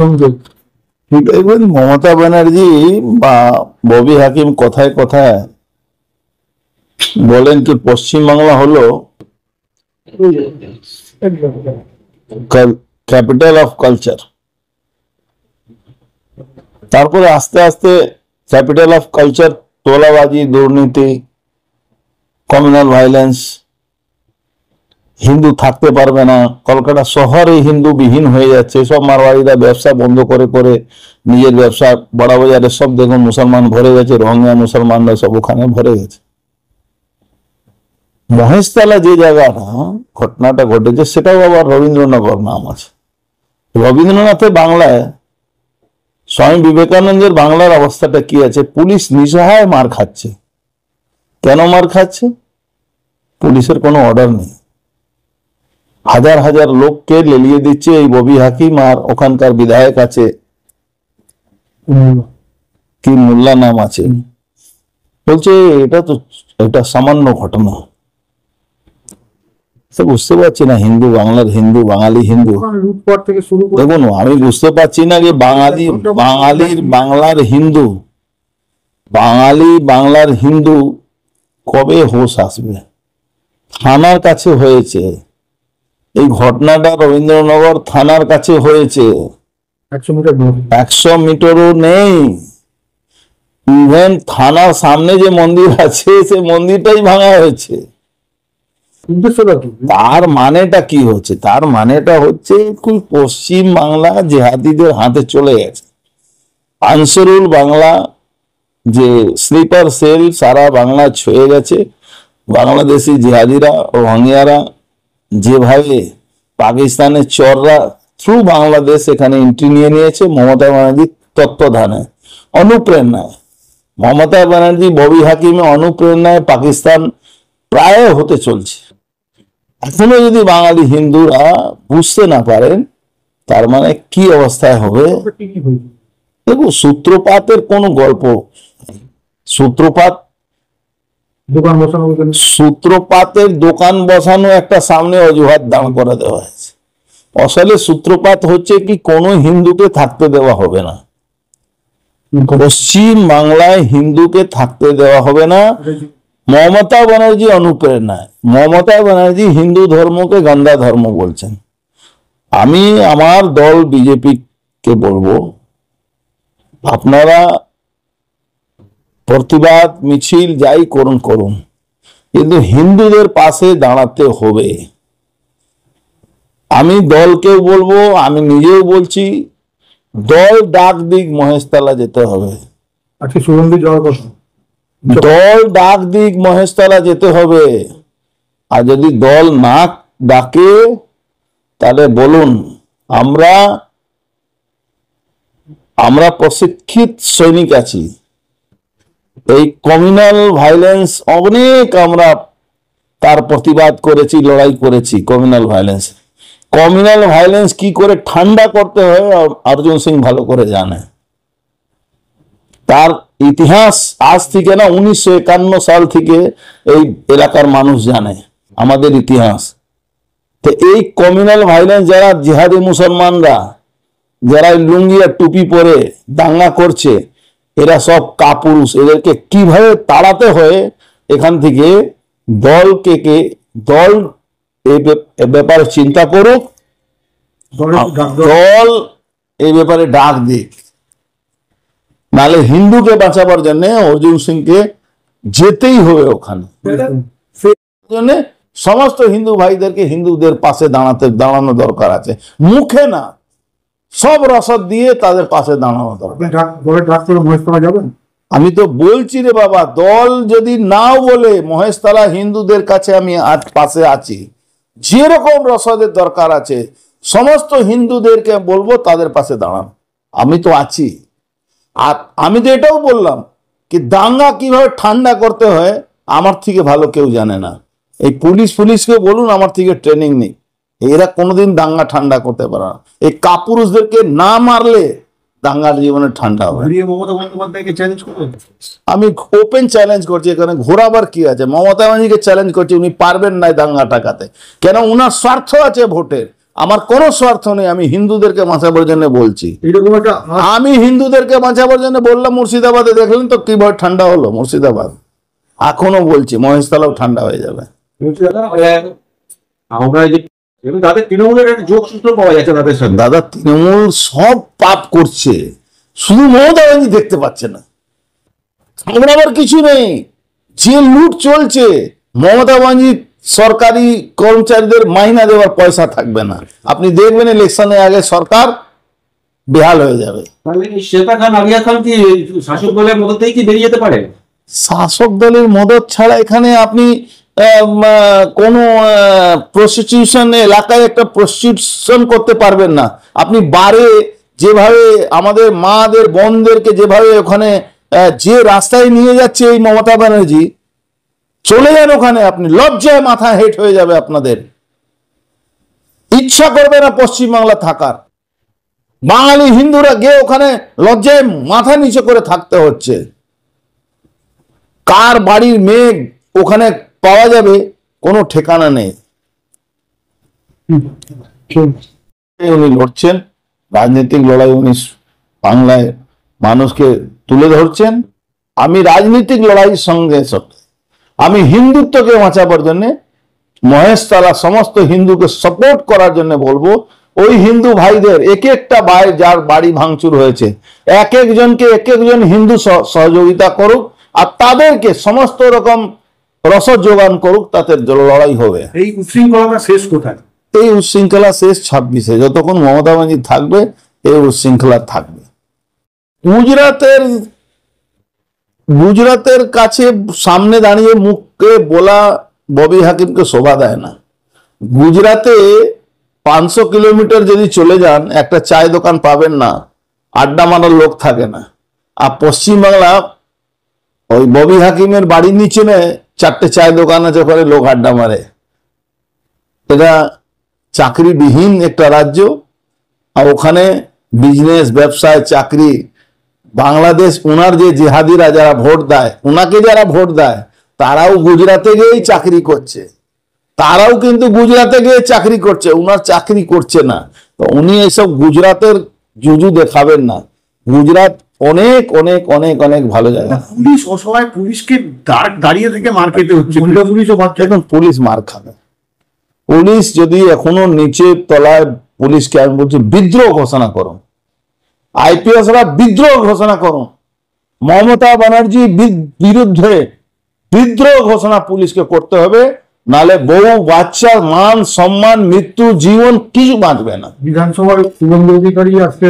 সংযোগ। দেখবেন মমতা ব্যানার্জি বা ববি হাকিম কথায় কথায় বলেন কি পশ্চিমবাংলা হলো ক্যাপিটাল অফ কালচার। তারপরে আস্তে আস্তে ক্যাপিটাল অফ কালচার তোলাবাজি, দুর্নীতি, কমিউনাল ভাইলেন্স, হিন্দু থাকতে পারবে না, কলকাতা শহরে হিন্দু বিহীন হয়ে যাচ্ছে, সব মারওয়াড়িরা ব্যবসা বন্ধ করে করে নিজের ব্যবসা বড় বাজারে সব দেখুন মুসলমান ভরে গেছে, রোহিঙ্গা মুসলমানরা সব ওখানে ভরে গেছে। মহেশতলা যে জায়গাটা ঘটনাটা ঘটেছে সেটাও আবার রবীন্দ্রনগর নাম আছে। রবীন্দ্রনাথের বাংলায় স্বামী বিবেকানন্দের বাংলার অবস্থাটা কি আছে? পুলিশ নিঃসহায় মার খাচ্ছে। কেন মার খাচ্ছে? পুলিশের কোনো অর্ডার নেই, হাজার হাজার লোককে লেলিয়ে দিচ্ছে এই ববি হাকিম আর ওখানকার বিধায়ক আছে কি মোল্লা নাম আছে, বলছে এটা সামান্য ঘটনা। বুঝতে পারছি না হিন্দু বাংলার হিন্দু, বাঙালি হিন্দু। দেখুন আমি বুঝতে পারছি না যে বাঙালির বাংলার হিন্দু, বাঙালি বাংলার হিন্দু কবে হোশ আসবে? থানার কাছে হয়েছে এই ঘটনাটা, রবীন্দ্রনগর থানার কাছে হয়েছে, 100 মিটারও নেই। ইভেন থানার সামনে যে মন্দির আছে সে মন্দিরটাই ভাঙা হয়েছে। তার মানেটা কি হচ্ছে? তার মানেটা হচ্ছে পশ্চিম বাংলা জেহাদিদের হাতে চলে গেছে। আনসারুল বাংলা যে স্লিপার সেল সারা বাংলা ছুঁয়ে গেছে। বাংলাদেশি জেহাদিরা ও রোহিঙ্গারা যেভাবে পাকিস্তানের চররা থ্রু বাংলাদেশ এখানে এন্ট্রি নিয়ে নিয়েছে মমতা ব্যানার্জির তত্ত্বাবধানে, অনুপ্রেরণায়। মমতা ব্যানার্জি ববি হাকিমে অনুপ্রেরণায় পাকিস্তান প্রায় হতে চলছে। এখনো যদি বাঙালি হিন্দুরা বুঝতে না পারেন তার মানে কি অবস্থায় হবে? দেখো সূত্রপাতের কোন গল্প, সূত্রপাতের দোকান বসানো একটা সামনে অজুহাত দাঁড় করে দেওয়া হয়েছে। আসলে সূত্রপাত হচ্ছে কি কোন হিন্দুকে থাকতে দেওয়া হবে না, পশ্চিম বাংলায় হিন্দুকে থাকতে দেওয়া হবে না মমতা ব্যানার্জি অনুপ্রেরণায়। মমতা ব্যানার্জি হিন্দু ধর্মকে গন্দা ধর্ম বলছেন। আমি আমার দল বিজেপি কে বলবো আপনারা প্রতিবাদ মিছিল যাই করুন করুন, কিন্তু হিন্দুদের পাশে দাঁড়াতে হবে। আমি দলকেও বলবো, আমি নিজেও বলছি, দল ডাক দিক মহেশতলা যেতে হবে। দল ডাক দিক মহেশতলা যেতে হবে। আর যদি দল না ডাকে তাহলে বলুন আমরা প্রশিক্ষিত সৈনিক আছি। এই কমিউনাল ভাইলেন্স অনেক আমরা তার প্রতিবাদ করেছি, লড়াই করেছি। কমিউনাল ভাইলেন্স কি করে ঠান্ডা করতে হয় অর্জুন সিং ভালো করে জানে। তার ইতিহাস আজ থেকে না 1951 সাল থেকে এই এলাকার মানুষ জানে আমাদের ইতিহাস। তো এই কমিউনাল ভাইলেন্স যারা জিহাদি মুসলমানরা যারা লুঙ্গি আর টুপি পরে দাঙ্গা করছে, এরা সব কাপুরুষ। এদেরকে কিভাবে তাড়াতে হয় এখান থেকে দল এই ব্যাপারে চিন্তা করুক, দল এই ব্যাপারে ডাক দিক। নালে হিন্দুকে বাঁচাবার জন্য অর্জুন সিংকে যেতেই হবে ওখানে। সমস্ত হিন্দু ভাইদেরকে হিন্দুদের পাশে দাঁড়ানো দরকার আছে, মুখে না, সব রসদ দিয়ে তাদের পাশে দাঁড়ানো দরকার। আমি তো বলছি রে বাবা, দল যদি নাও বলে মহেশতলা হিন্দুদের কাছে আমি পাশে আছি, যেরকম রসদের দরকার আছে সমস্ত হিন্দুদেরকে বলবো তাদের পাশে দাঁড়ান। আমি তো আছি। আর আমি তো এটাও বললাম কি দাঙ্গা কিভাবে ঠান্ডা করতে হয় আমার থেকে ভালো কেউ জানে না। এই পুলিশকে বলুন আমার থেকে ট্রেনিং নেই, এরা কোনোদিন দাঙ্গা ঠান্ডা করতে পারে না। এই কাপুরুষদেরকে না মারলে দাঙ্গার জীবনে ঠান্ডা হবে। আমি ওপেন চ্যালেঞ্জ করছি, এখানে ঘোরাবার কি আছে? মমতা ব্যানার্জিকে চ্যালেঞ্জ করছি, উনি পারবেন না দাঙ্গা টাকাতে। কেন? উনার স্বার্থ আছে ভোটের, আমার কোনো স্বার্থ নেই, আমি হিন্দুদেরকে বাঁচাবার জন্য বলছি। আমি হিন্দুদেরকে বাঁচাবার জন্য বললাম, মুর্শিদাবাদে দেখলেন তো কিভাবে ঠান্ডা হলো মুর্শিদাবাদ। এখনো বলছি মহেশতলাও ঠান্ডা হয়ে যাবে। দাদা তৃণমূল সব পাপ করছে, শুধু মমতা ব্যানার্জি দেখতে পাচ্ছে না। আমরা আবার কিছু নেই, যে লুট চলছে, মমতা ব্যানার্জি সরকারি কর্মচারীদের মাইনা দেওয়ার পয়সা থাকবে না। আপনি দেখবেন ইলেকশনের আগে সরকার বেহাল হয়ে যাবে। শ্বেতা খান, আলিয়া খান কি শাসক দলের মদতেই কি বেরিয়ে যেতে পারে? শাসক দলের মদত ছাড়া এখানে আপনি কোন প্রস্টিটিউশন এলাকায় একটা প্রস্টিটিউশন করতে পারবেন না। আপনি বারে যেভাবে আমাদের মাদের বোনদেরকে যেভাবে ওখানে যে রাস্তায় নিয়ে যাচ্ছে এই মমতা ব্যানার্জি, চলে যান ওখানে, আপনি লজ্জায় মাথা হেট হয়ে যাবে, আপনাদের ইচ্ছা করবে না পশ্চিমবাংলা থাকার। বাঙালি হিন্দুরা গিয়ে ওখানে লজ্জায় মাথা নিচে করে থাকতে হচ্ছে। কার বাড়ির মেয়ে ওখানে পাওয়া যাবে কোনো ঠিকানা নেই। উনি লড়ছেন, রাজনৈতিক লড়াই উনি বাংলায় মানুষকে তুলে ধরছেন। আমি রাজনৈতিক লড়াইয়ের সঙ্গে আমি হিন্দুত্বকে বাঁচাবার জন্য মহেশতলা সমস্ত হিন্দুকে সাপোর্ট করার জন্য বলবো, ওই হিন্দু ভাইদের এক একটা ভাই যার বাড়ি ভাঙচুর হয়েছে, এক একজনকে এক একজন হিন্দু সহযোগিতা করুক আর তাদেরকে সমস্ত রকম রসদ যোগান করুক, তাতে লড়াই হবে। এই উচ্ছৃঙ্খলা শেষ কোথায়? এই উচ্ছৃঙ্খলা শেষ 26-এ, যতক্ষণ মমতা ব্যানার্জি থাকবে এই উচ্ছৃঙ্খলা থাকবে। গুজরাতের কাছে সামনে দাঁড়িয়ে মুখকে বলা ববি হাকিমকে শোভা দেয় না। গুজরাতে 500 কিলোমিটার যদি চলে যান একটা চায় দোকান পাবেন না, আড্ডা মারার লোক থাকে না। আর পশ্চিমবাংলা ওই ববি হাকিমের বাড়ির নিচে 4টে চায় দোকান আছে, ওখানে লোক আড্ডা মারে। এটা চাকরিবিহীন একটা রাজ্য, আর ওখানে বিজনেস ব্যবসায় চাকরি। বাংলাদেশ ওনার যে জিহাদিরা যারা ভোট দেয়, ওনাকে যারা ভোট দেয় তারাও গুজরাটে গিয়েই চাকরি করছে, তারাও কিন্তু গুজরাটে গিয়ে চাকরি করছে, ওনার চাকরি করছে না। তো উনি এইসব গুজরাটের জুজু দেখাবেন না। গুজরাট অনেক অনেক অনেক অনেক ভালো জায়গা। পুলিশ অসহায়, পুলিশকে দাঁড়িয়ে থেকে মার খেতে হচ্ছে। এখন পুলিশ মার খাবে। পুলিশ যদি এখনো নিচের তলায়, পুলিশকে আমি বলছি বিদ্রোহ ঘোষণা করো, আইপিএসরা বিদ্রোহ ঘোষণা করো, মমতা ব্যানার্জি বিরুদ্ধে বিদ্রোহ ঘোষণা পুলিশকে করতে হবে, নালে বউ বাচ্চার মান সম্মান মৃত্যু জীবন কিছু বাঁচবে না। বিধানসভার শুভেন্দু অধিকারী আজকে